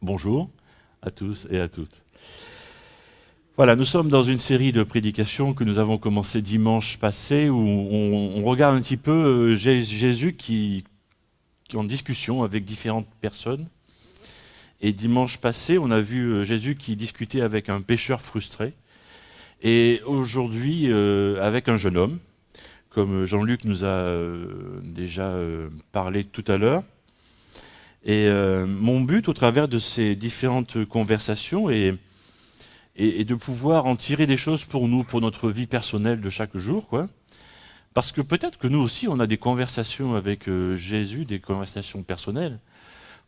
Bonjour à tous et à toutes. Voilà, nous sommes dans une série de prédications que nous avons commencé dimanche passé où on regarde un petit peu Jésus qui est en discussion avec différentes personnes. Et dimanche passé, on a vu Jésus qui discutait avec un pêcheur frustré. Et aujourd'hui, avec un jeune homme, comme Jean-Luc nous a déjà parlé tout à l'heure. Et mon but au travers de ces différentes conversations est de pouvoir en tirer des choses pour nous, pour notre vie personnelle de chaque jour, quoi. Parce que peut-être que nous aussi, on a des conversations avec Jésus, des conversations personnelles.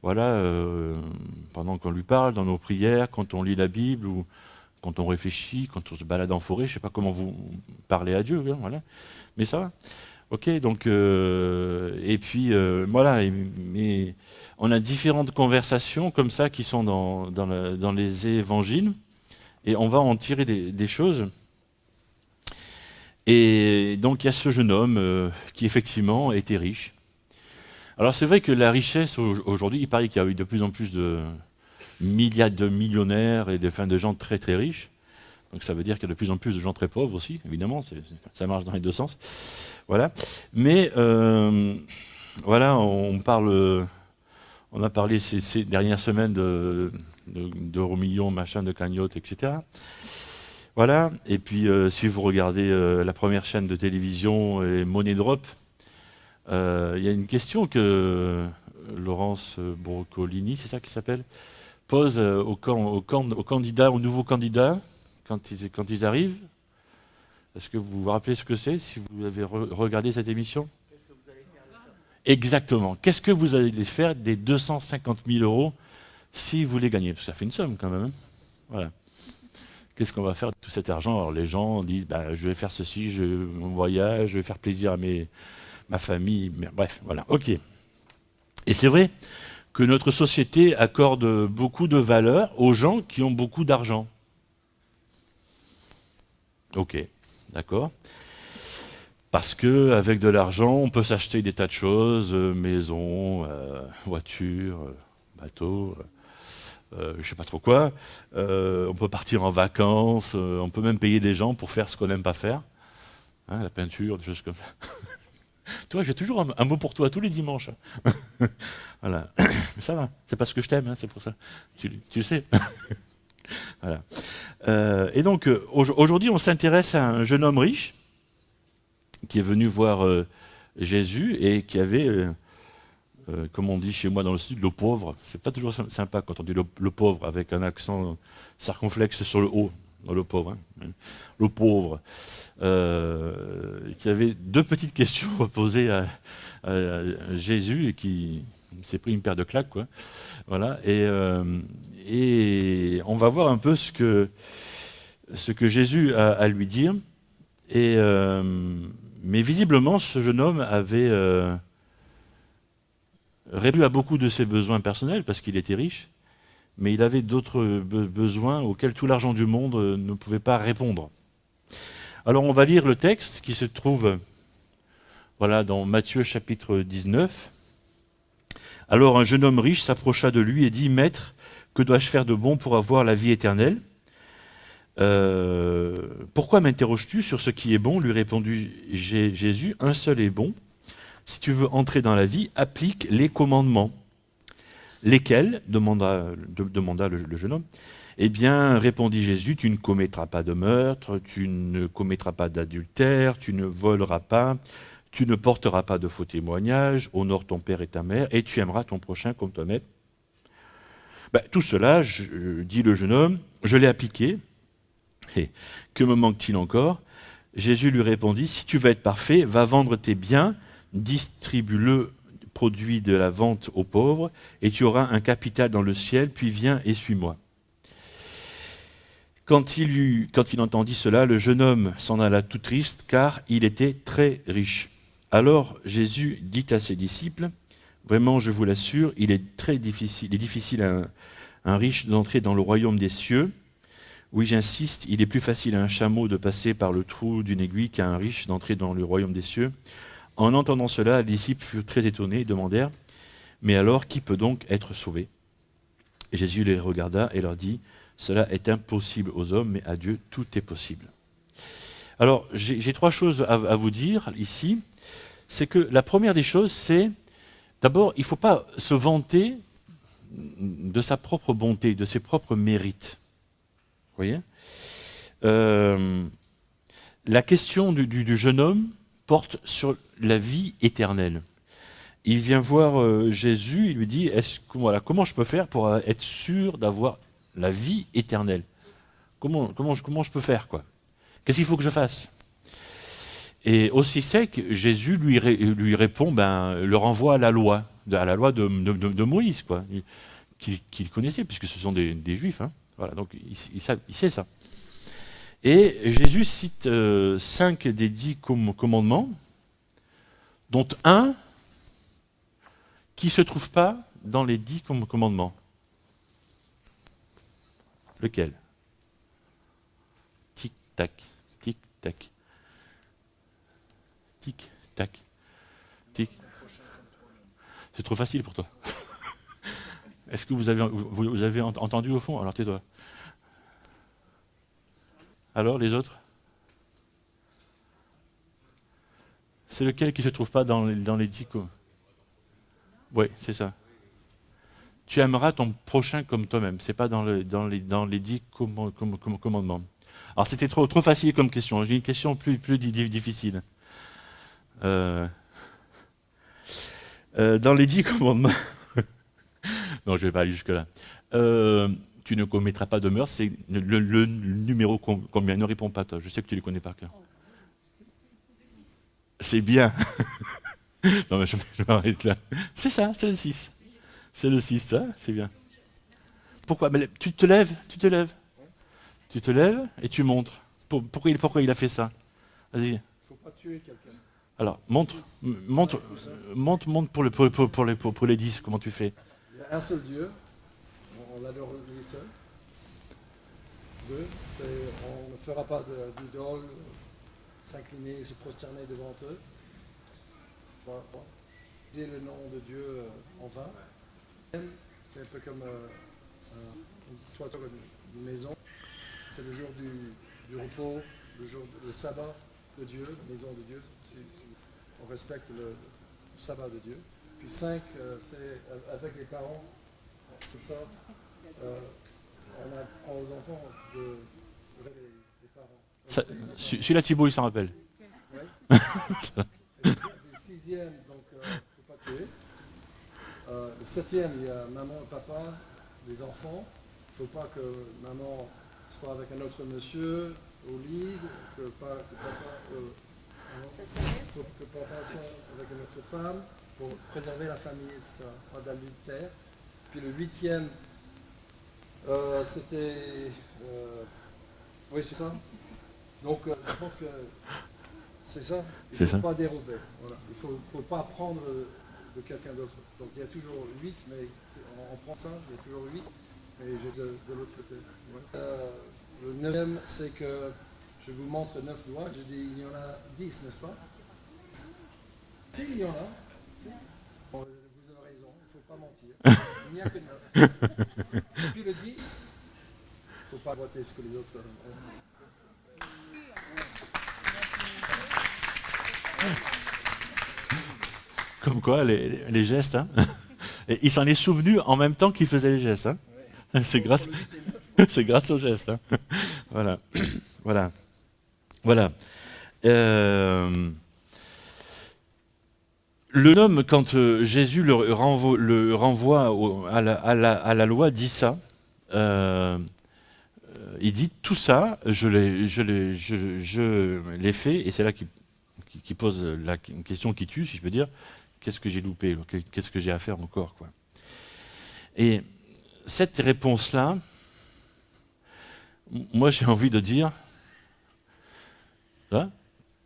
Voilà, pendant qu'on lui parle, dans nos prières, quand on lit la Bible, ou quand on réfléchit, quand on se balade en forêt, je ne sais pas comment vous parlez à Dieu, hein, voilà. Mais ça va. Ok, donc, et puis, voilà, mais on a différentes conversations comme ça qui sont dans les évangiles, et on va en tirer des choses. Et donc, il y a ce jeune homme qui, effectivement, était riche. Alors, c'est vrai que la richesse, aujourd'hui, il paraît qu'il y a eu de plus en plus de milliards de millionnaires et de gens très, très riches. Donc ça veut dire qu'il y a de plus en plus de gens très pauvres aussi, évidemment, ça marche dans les deux sens. Voilà. Mais voilà, on a parlé ces dernières semaines d'euros millions, machin, de cagnotte, etc. Voilà. Et puis si vous regardez la première chaîne de télévision, Money Drop, il y a une question que Laurence Broccolini, c'est ça qui s'appelle, pose aux candidats, aux nouveaux candidats. Quand ils arrivent, est-ce que vous vous rappelez ce que c'est, si vous avez regardé cette émission? Qu'est-ce que vous allez faire? Exactement. Qu'est-ce que vous allez faire des 250 000 euros si vous les gagnez? Parce que ça fait une somme quand même. Hein, voilà. Qu'est-ce qu'on va faire de tout cet argent? Alors les gens disent, je vais faire ceci, mon voyage, je vais faire plaisir à ma famille. Bref, voilà. Ok. Et c'est vrai que notre société accorde beaucoup de valeur aux gens qui ont beaucoup d'argent. Ok, d'accord. Parce qu'avec de l'argent, on peut s'acheter des tas de choses, maison, voiture, bateau, je ne sais pas trop quoi. On peut partir en vacances, on peut même payer des gens pour faire ce qu'on n'aime pas faire. Hein, la peinture, des choses comme ça. Toi, j'ai toujours un mot pour toi tous les dimanches. Voilà. Mais ça va, c'est parce que je t'aime, hein, c'est pour ça. Tu le sais. Voilà. Et donc, aujourd'hui, on s'intéresse à un jeune homme riche qui est venu voir Jésus et qui avait, comme on dit chez moi dans le sud, le pauvre. C'est pas toujours sympa quand on dit le pauvre avec un accent circonflexe sur le haut, dans le pauvre. Hein. Le pauvre. Qui avait deux petites questions à poser à Jésus et qui s'est pris une paire de claques, quoi. Voilà. Et on va voir un peu ce que Jésus a à lui dire. Mais visiblement, ce jeune homme avait répondu à beaucoup de ses besoins personnels parce qu'il était riche, mais il avait d'autres besoins auxquels tout l'argent du monde ne pouvait pas répondre. Alors on va lire le texte qui se trouve voilà, dans Matthieu chapitre 19. Alors un jeune homme riche s'approcha de lui et dit « Maître, que dois-je faire de bon pour avoir la vie éternelle ?» Pourquoi m'interroges-tu sur ce qui est bon? Lui répondit Jésus, un seul est bon. Si tu veux entrer dans la vie, applique les commandements. Lesquels? Demanda le jeune homme. Eh bien, répondit Jésus, tu ne commettras pas de meurtre, tu ne commettras pas d'adultère, tu ne voleras pas, tu ne porteras pas de faux témoignages, honore ton père et ta mère, et tu aimeras ton prochain comme toi-même. Tout cela, dit le jeune homme, je l'ai appliqué. Et que me manque-t-il encore? Jésus lui répondit, si tu veux être parfait, va vendre tes biens, distribue-le produit de la vente aux pauvres, et tu auras un capital dans le ciel, puis viens et suis-moi. Quand il entendit cela, le jeune homme s'en alla tout triste, car il était très riche. Alors Jésus dit à ses disciples, vraiment je vous l'assure, il est difficile à un riche d'entrer dans le royaume des cieux. Oui, j'insiste, il est plus facile à un chameau de passer par le trou d'une aiguille qu'à un riche d'entrer dans le royaume des cieux. En entendant cela, les disciples furent très étonnés et demandèrent, mais alors qui peut donc être sauvé? Et Jésus les regarda et leur dit, cela est impossible aux hommes, mais à Dieu, tout est possible. Alors, j'ai trois choses à vous dire ici. C'est que la première des choses, c'est, d'abord, il ne faut pas se vanter de sa propre bonté, de ses propres mérites. Vous voyez la question du jeune homme porte sur la vie éternelle. Il vient voir Jésus, il lui dit, comment je peux faire pour être sûr d'avoir la vie éternelle? Comment je peux faire, quoi? Qu'est-ce qu'il faut que je fasse? Et aussi sec, Jésus lui répond, le renvoie à la loi de Moïse, quoi, qu'il connaissait, puisque ce sont des Juifs. Hein. Voilà, donc il sait ça. Et Jésus cite 5 des 10 commandements, dont un qui ne se trouve pas dans les 10 commandements. Lequel? Tic-tac, tic-tac. Tic, tac, tic. C'est trop facile pour toi. Est-ce que vous avez entendu au fond? Alors tais-toi. Alors les autres? C'est lequel qui ne se trouve pas dans les 10 commandements? Oui, c'est ça. Tu aimeras ton prochain comme toi-même. C'est pas dans les 10 commandements. Alors c'était trop facile comme question. J'ai une question plus difficile. Dans les 10 commandements, non, je ne vais pas aller jusque-là. Tu ne commettras pas de meurtre, c'est le numéro combien? Ne réponds pas, toi, je sais que tu les connais par cœur. C'est bien. Non, mais je m'arrête là. C'est ça, c'est le 6. C'est le 6, ça, c'est bien. Pourquoi? Tu te lèves et tu montres. Pourquoi il a fait ça? Vas-y. Il ne faut pas tuer quelqu'un. Alors, montre pour les 10, comment tu fais? Il y a un seul Dieu, on l'adore lui seul. 2, on ne fera pas d'idole, s'incliner, se prosterner devant eux. 3, dire le nom de Dieu en vain. C'est un peu comme une maison. C'est le jour du repos, le sabbat de Dieu, la maison de Dieu. On respecte le sabbat de Dieu. Puis 5, c'est avec les parents, tout ça. On apprend aux enfants de réveiller les parents. Celui-là, Thibault, il s'en rappelle. Oui. Le 6e, donc, il ne faut pas tuer. Le 7e, il y a maman et papa, les enfants. Il ne faut pas que maman soit avec un autre monsieur au lit, que papa... Il faut que papa soit avec une autre femme pour préserver la famille, etc. Pas d'adultère. Puis le 8e, c'était... oui, c'est ça. Donc, je pense que c'est ça. Il ne faut pas dérober. Voilà. Il ne faut pas prendre de quelqu'un d'autre. Donc, il y a toujours 8, mais on prend ça, il y a toujours 8, mais j'ai de l'autre côté. Ouais. Le 9e, c'est que je vous montre 9 doigts. Je dis, il y en a 10, n'est-ce pas? Si, il y en a. Si. Bon, vous avez raison, il ne faut pas mentir. Il n'y a que 9. Et puis le 10, il ne faut pas voter ce que les autres ont. Comme quoi, les gestes. Hein. Et il s'en est souvenu en même temps qu'il faisait les gestes. Hein. Oui. C'est grâce aux gestes. Hein. Voilà. Voilà. Voilà. Le homme, quand Jésus le renvoie à la loi, dit ça. Il dit tout ça, je l'ai fait, et c'est là qu'il pose une question qui tue, si je peux dire. Qu'est-ce que j'ai loupé? Qu'est-ce que j'ai à faire encore, quoi? Et cette réponse-là, moi j'ai envie de dire, hein,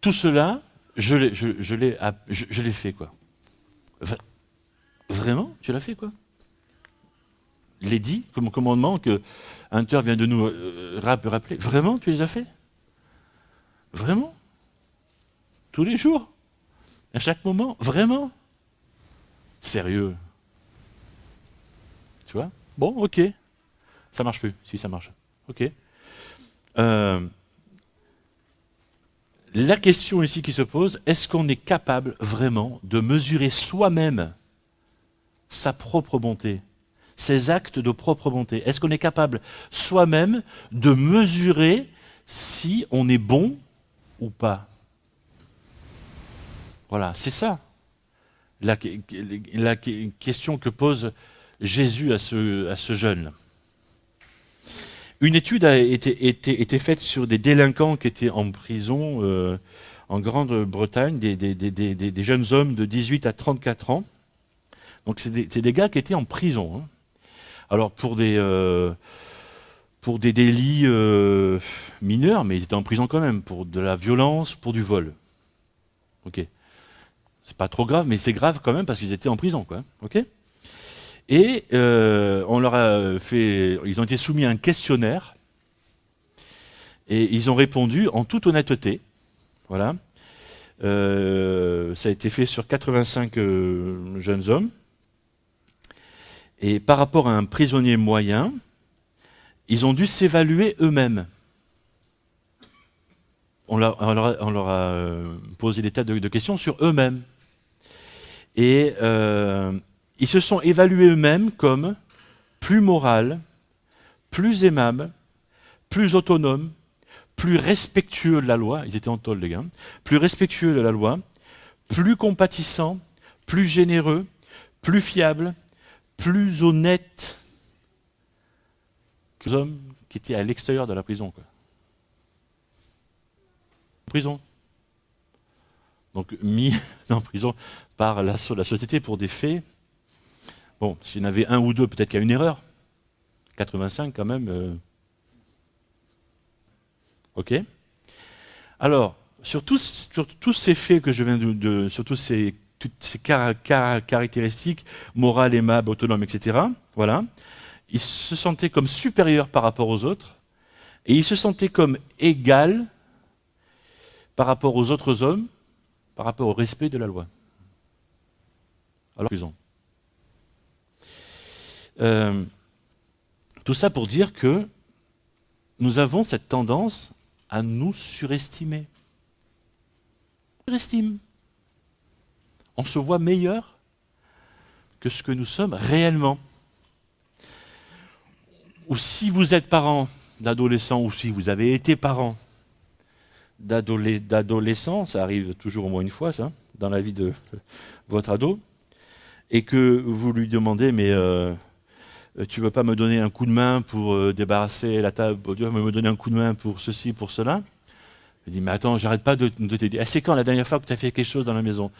tout cela, je l'ai fait, quoi. Vraiment? Tu l'as fait, quoi? Les 10 comme commandement que Hunter vient de nous rappeler, vraiment, tu les as fait? Vraiment? Tous les jours? À chaque moment? Vraiment? Sérieux? Tu vois? Bon, ok. Ça marche plus, si ça marche. Ok. La question ici qui se pose, est-ce qu'on est capable vraiment de mesurer soi-même sa propre bonté, ses actes de propre bonté? Est-ce qu'on est capable soi-même de mesurer si on est bon ou pas? Voilà, c'est ça la question que pose Jésus à ce jeune. Une étude a été faite sur des délinquants qui étaient en prison en Grande-Bretagne, des jeunes hommes de 18 à 34 ans. Donc c'est des gars qui étaient en prison. Hein. Alors pour des délits mineurs, mais ils étaient en prison quand même, pour de la violence, pour du vol. Ok. C'est pas trop grave, mais c'est grave quand même parce qu'ils étaient en prison, quoi. Ok. Et on leur a fait, ils ont été soumis à un questionnaire et ils ont répondu en toute honnêteté. Voilà. Ça a été fait sur 85 jeunes hommes. Et par rapport à un prisonnier moyen, ils ont dû s'évaluer eux-mêmes. On leur a posé des tas de questions sur eux-mêmes. Et ils se sont évalués eux-mêmes comme plus moral, plus aimable, plus autonome, plus respectueux de la loi, ils étaient en tôle les gars, plus respectueux de la loi, plus compatissant, plus généreux, plus fiable, plus honnête que les hommes qui étaient à l'extérieur de la prison. Quoi. Prison. Donc mis en prison par la société pour des faits. Bon, s'il y en avait un ou deux, peut-être qu'il y a une erreur. 85 quand même. Ok. Alors, sur tous ces faits que je viens sur toutes ces caractéristiques, morales, aimables, autonomes, etc., voilà, ils se sentaient comme supérieurs par rapport aux autres, et ils se sentaient comme égaux par rapport aux autres hommes, par rapport au respect de la loi. Alors, prison. Tout ça pour dire que nous avons cette tendance à nous surestimer. On surestime. On se voit meilleur que ce que nous sommes réellement. Ou si vous êtes parent d'adolescents, ou si vous avez été parent d'adolescents, ça arrive toujours au moins une fois, ça, dans la vie de votre ado, et que vous lui demandez, mais tu veux pas me donner un coup de main pour débarrasser la table, tu veux me donner un coup de main pour ceci, pour cela? Il dit, mais attends, j'arrête pas de t'aider. Ah, c'est quand la dernière fois que tu as fait quelque chose dans la maison?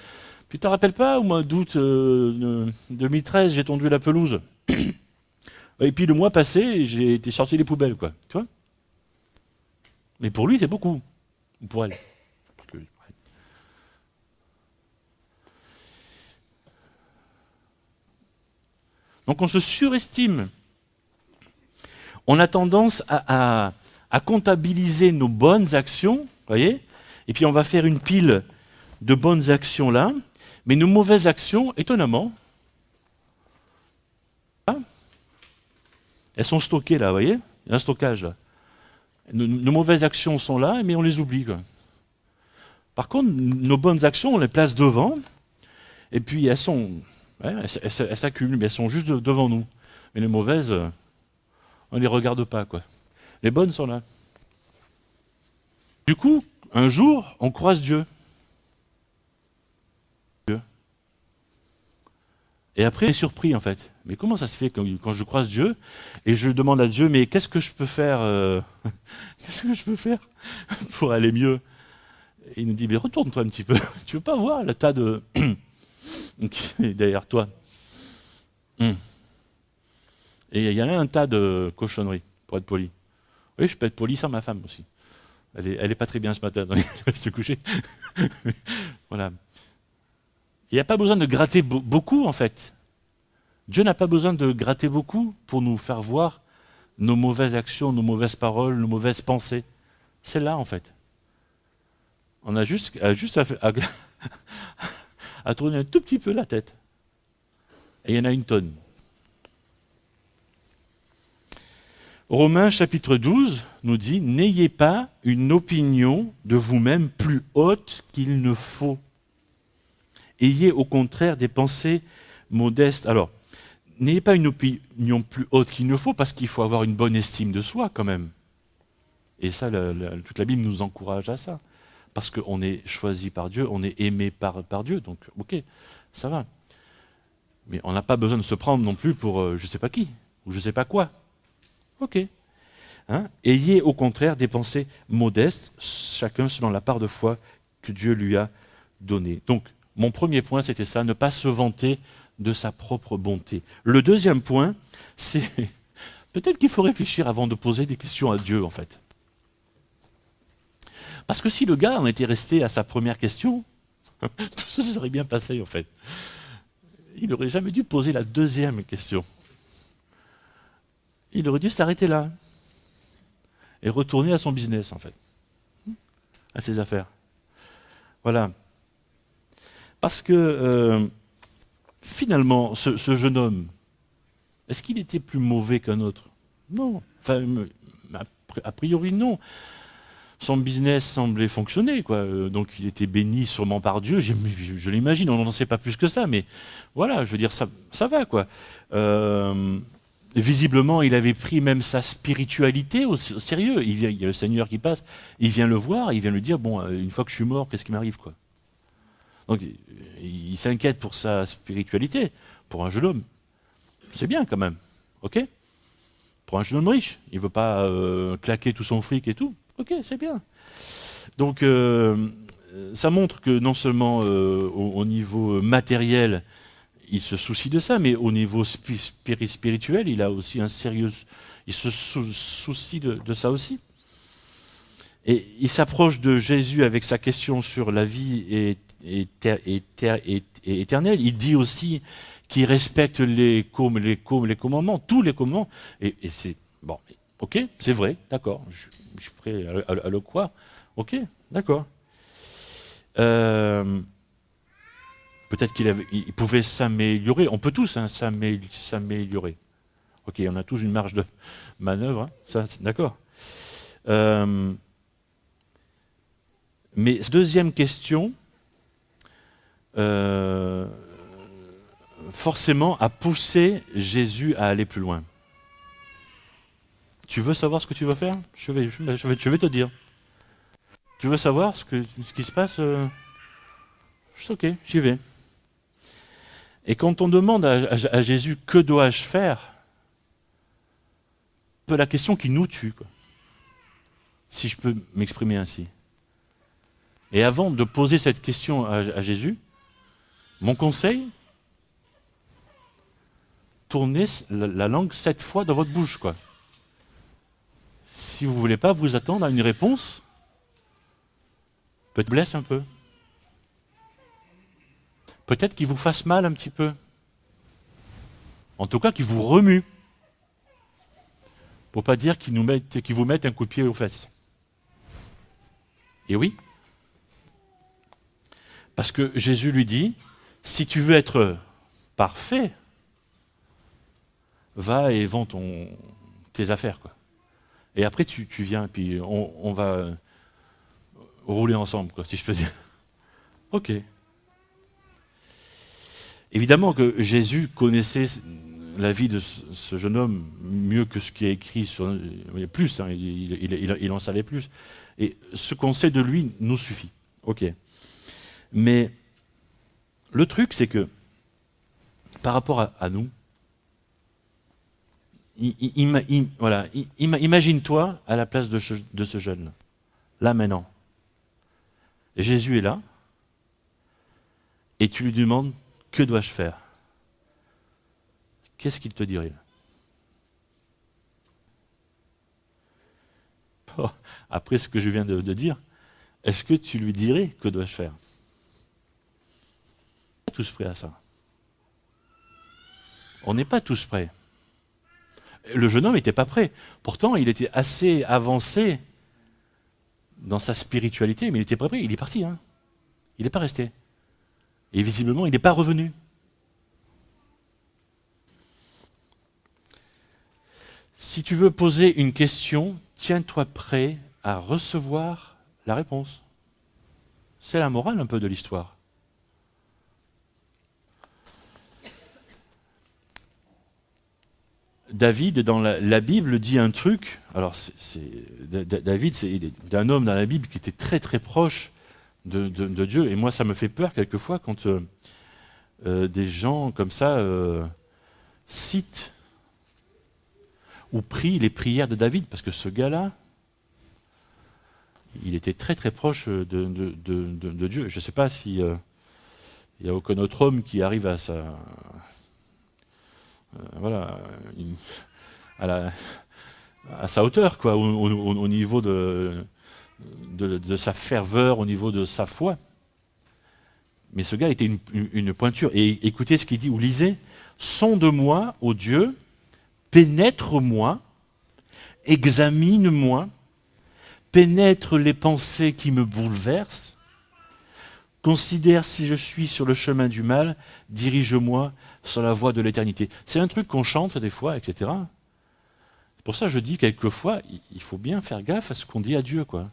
Puis tu te rappelles pas, au mois d'août 2013, j'ai tondu la pelouse. Et puis le mois passé, j'ai été sorti les poubelles, quoi. Tu vois? Mais pour lui, c'est beaucoup. Ou pour elle. Donc on se surestime. On a tendance à comptabiliser nos bonnes actions, voyez, et puis on va faire une pile de bonnes actions là, mais nos mauvaises actions, étonnamment, elles sont stockées là, vous voyez, il y a un stockage là. Nos mauvaises actions sont là, mais on les oublie. Quoi. Par contre, nos bonnes actions, on les place devant, et puis elles sont, ouais, elles s'accumulent, mais elles sont juste devant nous. Mais les mauvaises, on ne les regarde pas, quoi. Les bonnes sont là. Du coup, un jour, on croise Dieu. Et après, on est surpris, en fait. Mais comment ça se fait quand je croise Dieu et je demande à Dieu, mais qu'est-ce que je peux faire qu'est-ce que je peux faire pour aller mieux? Et il nous dit, mais retourne-toi un petit peu. Tu veux pas voir le tas de qui est derrière toi? Et il y en a un tas de cochonneries, pour être poli. Oui, je peux être poli sans ma femme aussi. Elle est pas très bien ce matin, donc elle va se coucher. Voilà. Il n'y a pas besoin de gratter beaucoup, en fait. Dieu n'a pas besoin de gratter beaucoup pour nous faire voir nos mauvaises actions, nos mauvaises paroles, nos mauvaises pensées. C'est là, en fait. On a juste à tourner un tout petit peu la tête. Et il y en a une tonne. Romains chapitre 12 nous dit « N'ayez pas une opinion de vous-même plus haute qu'il ne faut. Ayez au contraire des pensées modestes. » Alors, n'ayez pas une opinion plus haute qu'il ne faut parce qu'il faut avoir une bonne estime de soi quand même. Et ça, toute la Bible nous encourage à ça. Parce qu'on est choisi par Dieu, on est aimé par Dieu, donc ok, ça va. Mais on n'a pas besoin de se prendre non plus pour je ne sais pas qui, ou je ne sais pas quoi. Ok. Hein? Ayez au contraire des pensées modestes, chacun selon la part de foi que Dieu lui a donnée. Donc, mon premier point, c'était ça, ne pas se vanter de sa propre bonté. Le deuxième point, c'est peut-être qu'il faut réfléchir avant de poser des questions à Dieu, en fait. Parce que si le gars en était resté à sa première question, tout ça serait bien passé, en fait. Il n'aurait jamais dû poser la deuxième question. Il aurait dû s'arrêter là et retourner à son business, en fait, à ses affaires. Voilà. Parce que, finalement, ce jeune homme, est-ce qu'il était plus mauvais qu'un autre? Non. Enfin, a priori, non. Son business semblait fonctionner, quoi. Donc il était béni sûrement par Dieu, je l'imagine, on n'en sait pas plus que ça, mais voilà, je veux dire, ça va, quoi. Visiblement, il avait pris même sa spiritualité au sérieux. Il y a le Seigneur qui passe, il vient le voir, il vient lui dire, bon, une fois que je suis mort, qu'est-ce qui m'arrive, quoi. Donc il s'inquiète pour sa spiritualité, pour un jeune homme. C'est bien quand même, ok? Pour un jeune homme riche, il ne veut pas claquer tout son fric et tout. Ok, c'est bien. Donc, ça montre que non seulement au niveau matériel, il se soucie de ça, mais au niveau spirituel, il a aussi il se soucie de ça aussi. Et il s'approche de Jésus avec sa question sur la vie éternelle. Il dit aussi qu'il respecte les commandements, tous les commandements. Et c'est bon. Ok, c'est vrai, d'accord, je suis prêt à le croire. Ok, d'accord. Peut-être qu'il pouvait s'améliorer. On peut tous s'améliorer. Ok, on a tous une marge de manœuvre, hein, ça, d'accord. Mais deuxième question, forcément, a poussé Jésus à aller plus loin. Tu veux savoir ce que tu vas faire? Je vais te dire. Tu veux savoir ce qui se passe? Ok, j'y vais. Et quand on demande à Jésus que dois-je faire, un peu la question qui nous tue, quoi. Si je peux m'exprimer ainsi. Et avant de poser cette question à Jésus, mon conseil, tournez la langue 7 fois dans votre bouche, quoi. Si vous ne voulez pas vous attendre à une réponse, peut-être blesse un peu. Peut-être qu'il vous fasse mal un petit peu. En tout cas, qu'il vous remue. Pour ne pas dire qu'il vous mette un coup de pied aux fesses. Et oui. Parce que Jésus lui dit, si tu veux être parfait, va et vends tes affaires, quoi. Et après, tu viens, et puis on va rouler ensemble, quoi, si je peux dire. Ok. Évidemment que Jésus connaissait la vie de ce jeune homme mieux que ce qui est écrit sur... Il y a plus, hein, il en savait plus. Et ce qu'on sait de lui nous suffit. Ok. Mais le truc, c'est que, par rapport à nous, voilà, imagine-toi à la place de ce jeune, là maintenant. Jésus est là, et tu lui demandes, que dois-je faire? Qu'est-ce qu'il te dirait? Après ce que je viens de dire, est-ce que tu lui dirais, que dois-je faire? On n'est pas tous prêts à ça. On n'est pas tous prêts. Le jeune homme n'était pas prêt. Pourtant, il était assez avancé dans sa spiritualité, mais il n'était pas prêt. Il est parti. Hein. Il n'est pas resté. Et visiblement, il n'est pas revenu. Si tu veux poser une question, tiens-toi prêt à recevoir la réponse. C'est la morale un peu de l'histoire. David, dans la Bible, dit un truc. Alors, David, c'est un homme dans la Bible qui était très très proche de Dieu. Et moi, ça me fait peur quelquefois quand des gens comme ça citent ou prient les prières de David, parce que ce gars-là, il était très très proche de Dieu. Je ne sais pas s'il n'y a aucun autre homme qui arrive à sa... voilà, à sa hauteur, quoi, au niveau de sa ferveur, au niveau de sa foi. Mais ce gars était une pointure. Et écoutez ce qu'il dit, ou lisez, « Sonde-moi, ô Dieu, pénètre-moi, examine-moi, pénètre les pensées qui me bouleversent, considère si je suis sur le chemin du mal, dirige-moi sur la voie de l'éternité. » C'est un truc qu'on chante des fois, etc. C'est pour ça que je dis quelquefois, il faut bien faire gaffe à ce qu'on dit à Dieu, quoi.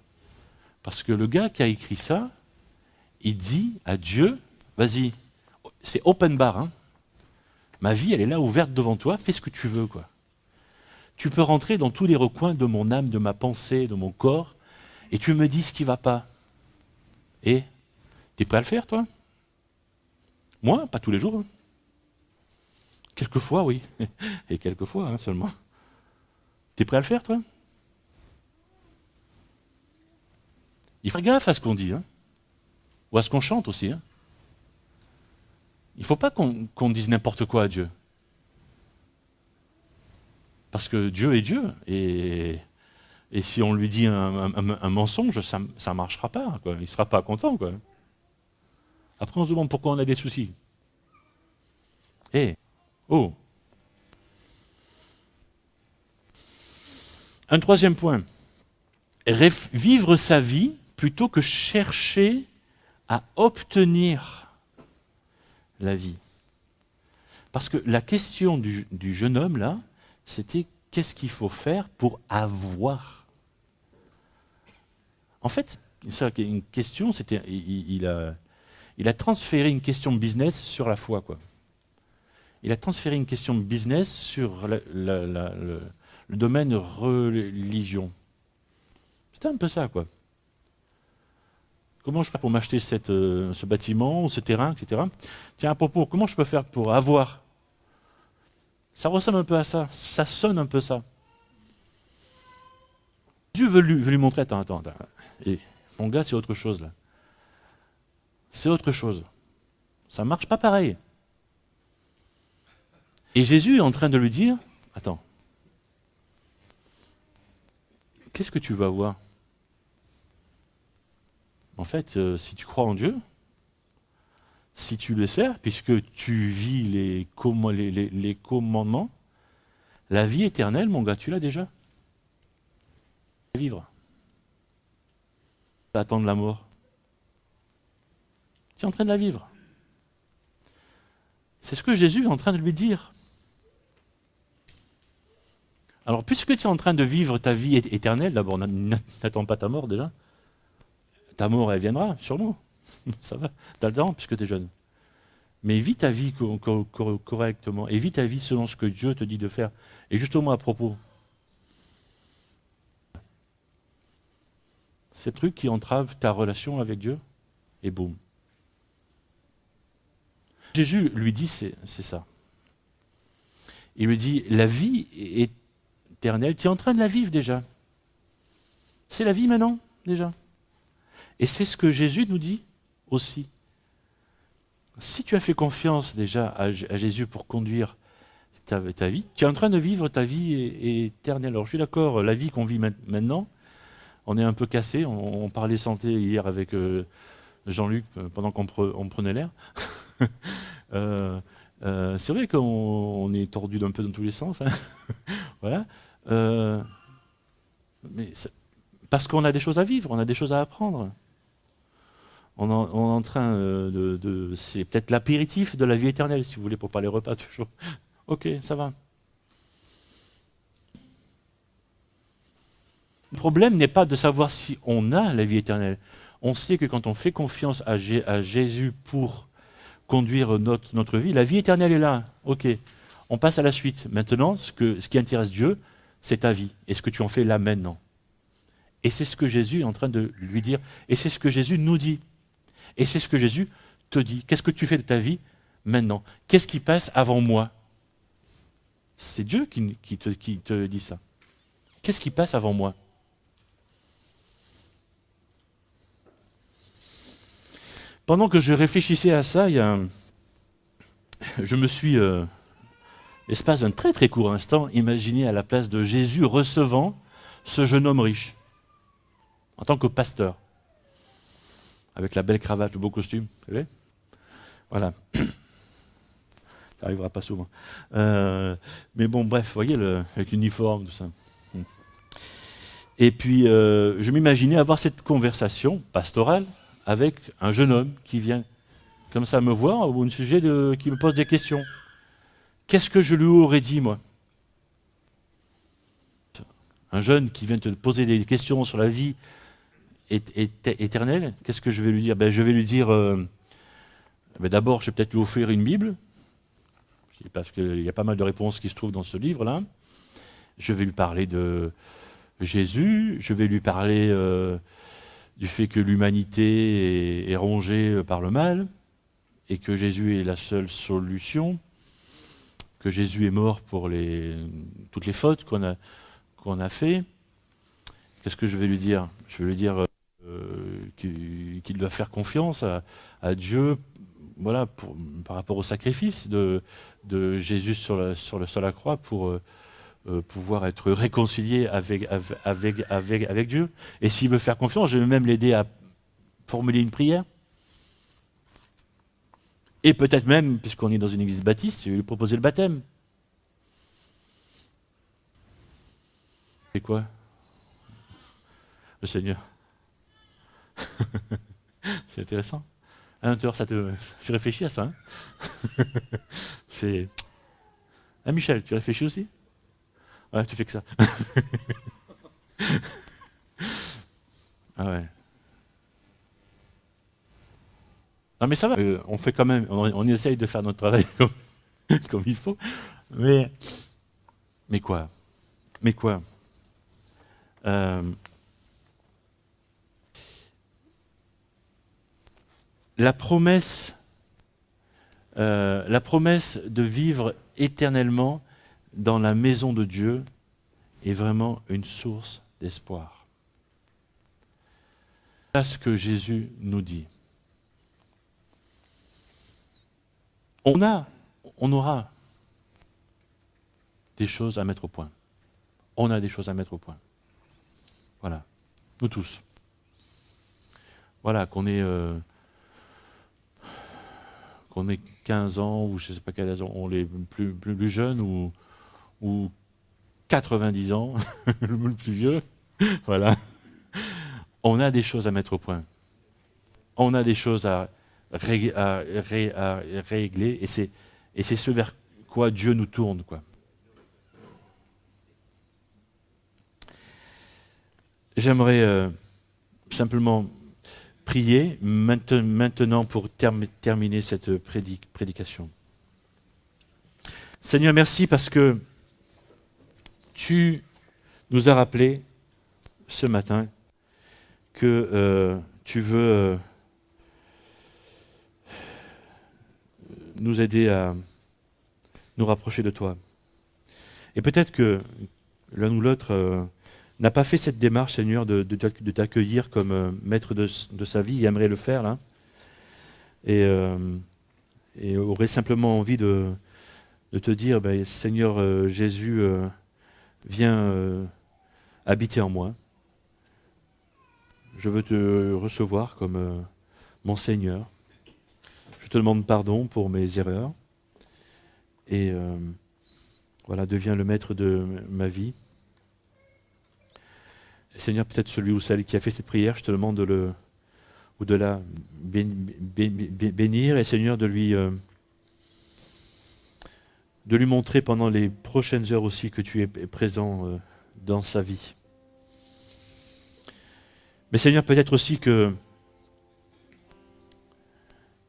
Parce que le gars qui a écrit ça, il dit à Dieu, vas-y, c'est open bar, hein. Ma vie, elle est là ouverte devant toi, fais ce que tu veux, quoi. Tu peux rentrer dans tous les recoins de mon âme, de ma pensée, de mon corps, et tu me dis ce qui ne va pas. Et t'es prêt à le faire, toi? Moi, pas tous les jours. Hein. Quelquefois, oui. Et quelquefois, hein, seulement. T'es prêt à le faire, toi? Il faut faire gaffe à ce qu'on dit, hein. Ou à ce qu'on chante aussi. Hein. Il ne faut pas qu'on dise n'importe quoi à Dieu. Parce que Dieu est Dieu. Et si on lui dit un mensonge, ça ne marchera pas, quoi. Il ne sera pas content, quoi. Après, on se demande pourquoi on a des soucis. Oh. Un troisième point. Vivre sa vie plutôt que chercher à obtenir la vie. Parce que la question du jeune homme, là, c'était qu'est-ce qu'il faut faire pour avoir? En fait, ça, une question, c'était, il a transféré une question business sur la foi, quoi. Il a transféré une question business sur le domaine religion. C'était un peu ça, quoi. Comment je fais pour m'acheter ce bâtiment, ce terrain, etc. Tiens, à propos, comment je peux faire pour avoir? Ça ressemble un peu à ça. Ça sonne un peu ça. Dieu veut lui montrer, attends. Et mon gars, c'est autre chose, là. C'est autre chose. Ça ne marche pas pareil. Et Jésus est en train de lui dire, attends, qu'est-ce que tu vas voir? En fait, si tu crois en Dieu, si tu le sers, puisque tu vis les commandements, la vie éternelle, mon gars, tu l'as déjà. Vivre. Attendre la mort. Tu es en train de la vivre. C'est ce que Jésus est en train de lui dire. Alors, puisque tu es en train de vivre ta vie éternelle, d'abord, n'attends pas ta mort déjà. Ta mort, elle viendra, sûrement. Ça va, tu as le temps, puisque tu es jeune. Mais vis ta vie correctement, et vis ta vie selon ce que Dieu te dit de faire. Et justement, à propos, ces trucs qui entravent ta relation avec Dieu, et boum. Jésus lui dit, c'est ça. Il lui dit, la vie éternelle, tu es en train de la vivre déjà. C'est la vie maintenant, déjà. Et c'est ce que Jésus nous dit aussi. Si tu as fait confiance déjà à Jésus pour conduire ta vie, tu es en train de vivre ta vie éternelle. Alors je suis d'accord, la vie qu'on vit maintenant, on est un peu cassé. On parlait santé hier avec Jean-Luc pendant qu'on prenait l'air. C'est vrai qu'on est tordu d'un peu dans tous les sens. Hein. Voilà. Mais parce qu'on a des choses à vivre, on a des choses à apprendre. On est en train c'est peut-être l'apéritif de la vie éternelle, si vous voulez, pour pas les repas toujours. Ok, ça va. Le problème n'est pas de savoir si on a la vie éternelle. On sait que quand on fait confiance à Jésus pour conduire notre vie, la vie éternelle est là. Ok, on passe à la suite. Maintenant, ce qui intéresse Dieu, c'est ta vie. Et ce que tu en fais là maintenant. Et c'est ce que Jésus est en train de lui dire. Et c'est ce que Jésus nous dit. Et c'est ce que Jésus te dit. Qu'est-ce que tu fais de ta vie maintenant? Qu'est-ce qui passe avant moi? C'est Dieu qui te dit ça. Qu'est-ce qui passe avant moi? Pendant que je réfléchissais à ça, je me suis, l'espace d'un très très court instant, imaginé à la place de Jésus recevant ce jeune homme riche, en tant que pasteur, avec la belle cravate, le beau costume, vous savez? Voilà. Ça n'arrivera pas souvent. Mais bon, bref, vous voyez, avec l'uniforme, tout ça. Et puis, je m'imaginais avoir cette conversation pastorale avec un jeune homme qui vient comme ça me voir, ou un sujet qui me pose des questions. Qu'est-ce que je lui aurais dit, moi? Un jeune qui vient te poser des questions sur la vie éternelle, qu'est-ce que je vais lui dire? Je vais lui dire, d'abord, je vais peut-être lui offrir une Bible, parce qu'il y a pas mal de réponses qui se trouvent dans ce livre-là. Je vais lui parler de Jésus, je vais lui parler du fait que l'humanité est rongée par le mal, et que Jésus est la seule solution, que Jésus est mort pour toutes les fautes qu'on a fait. Qu'est-ce que je vais lui dire? Je vais lui dire qu'il doit faire confiance à Dieu, voilà, par rapport au sacrifice de Jésus sur la croix pour pouvoir être réconcilié avec Dieu. Et s'il veut faire confiance, je vais même l'aider à formuler une prière. Et peut-être même, puisqu'on est dans une église baptiste, je vais lui proposer le baptême. C'est quoi? Le Seigneur. C'est intéressant. Tu réfléchis à ça, hein? C'est... Ah, Michel, tu réfléchis aussi? Ouais, tu fais que ça. Ah ouais. Non mais ça va, on fait quand même, on essaye de faire notre travail comme il faut. Mais quoi? Mais quoi? La promesse de vivre éternellement dans la maison de Dieu est vraiment une source d'espoir. C'est ce que Jésus nous dit. On aura des choses à mettre au point. On a des choses à mettre au point. Voilà, nous tous. Voilà, qu'on ait 15 ans, ou je ne sais pas quel âge, on est plus jeunes, ou 90 ans, le plus vieux. Voilà. On a des choses à mettre au point. On a des choses à régler, et c'est ce vers quoi Dieu nous tourne, quoi. J'aimerais simplement prier maintenant pour terminer cette prédication. Seigneur, merci parce que tu nous as rappelé ce matin que tu veux nous aider à nous rapprocher de toi. Et peut-être que l'un ou l'autre n'a pas fait cette démarche, Seigneur, de t'accueillir comme maître de sa vie, il aimerait le faire, là, et aurait simplement envie de te dire, Seigneur Jésus, viens habiter en moi. Je veux te recevoir comme mon Seigneur. Je te demande pardon pour mes erreurs. Et voilà, deviens le maître de ma vie. Et Seigneur, peut-être celui ou celle qui a fait cette prière, je te demande de la bénir, et Seigneur, de lui montrer pendant les prochaines heures aussi que tu es présent dans sa vie. Mais Seigneur, peut-être aussi que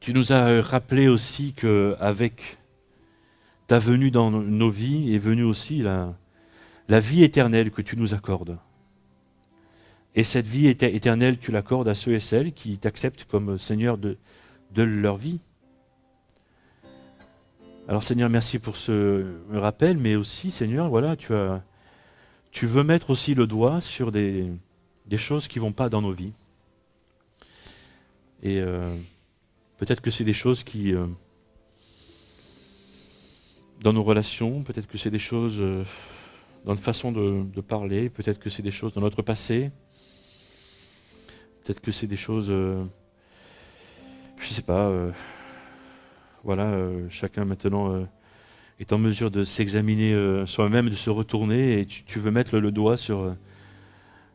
tu nous as rappelé aussi qu'avec ta venue dans nos vies est venue aussi la vie éternelle que tu nous accordes. Et cette vie éternelle, tu l'accordes à ceux et celles qui t'acceptent comme Seigneur de leur vie. Alors Seigneur, merci pour ce rappel, mais aussi Seigneur, voilà, tu veux mettre aussi le doigt sur des choses qui ne vont pas dans nos vies. Et peut-être que c'est des choses qui, dans nos relations, peut-être que c'est des choses dans notre façon de parler, peut-être que c'est des choses dans notre passé, peut-être que c'est des choses, je ne sais pas, voilà, chacun maintenant est en mesure de s'examiner soi-même, de se retourner, et tu veux mettre le doigt sur,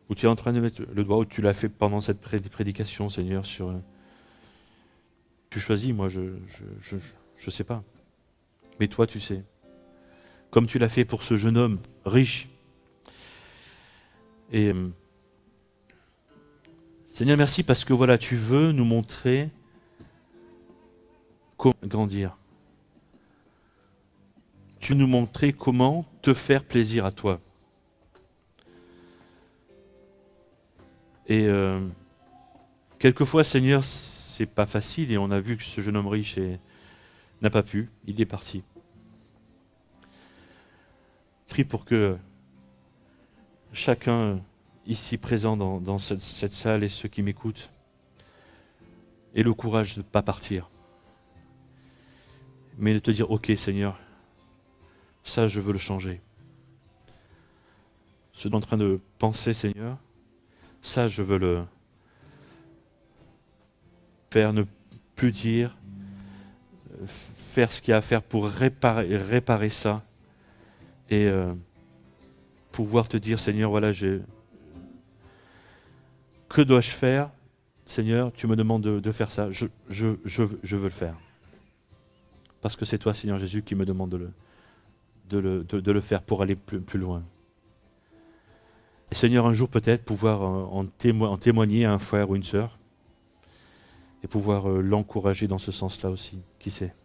où tu es en train de mettre le doigt, où tu l'as fait pendant cette prédication, Seigneur, sur... tu choisis, moi je sais pas. Mais toi tu sais. Comme tu l'as fait pour ce jeune homme riche. Et Seigneur, merci parce que voilà, tu veux nous montrer comment grandir. Tu veux nous montrer comment te faire plaisir à toi. Et quelquefois, Seigneur, c'est pas facile, et on a vu que ce jeune homme riche n'a pas pu, il est parti. Prie pour que chacun ici présent dans cette salle et ceux qui m'écoutent aient le courage de ne pas partir, mais de te dire, ok Seigneur, ça je veux le changer. Ce dont je suis en train de penser, Seigneur, ça je veux le faire, ne plus dire, faire ce qu'il y a à faire pour réparer ça, et pouvoir te dire, Seigneur, voilà, que dois-je faire, Seigneur, tu me demandes de faire ça, je veux le faire. Parce que c'est toi, Seigneur Jésus, qui me demande de le faire pour aller plus loin. Et Seigneur, un jour peut-être pouvoir en témoigner à un frère ou une sœur, et pouvoir l'encourager dans ce sens-là aussi, qui sait.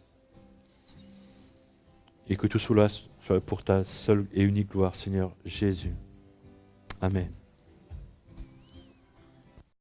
Et que tout cela soit pour ta seule et unique gloire, Seigneur Jésus. Amen.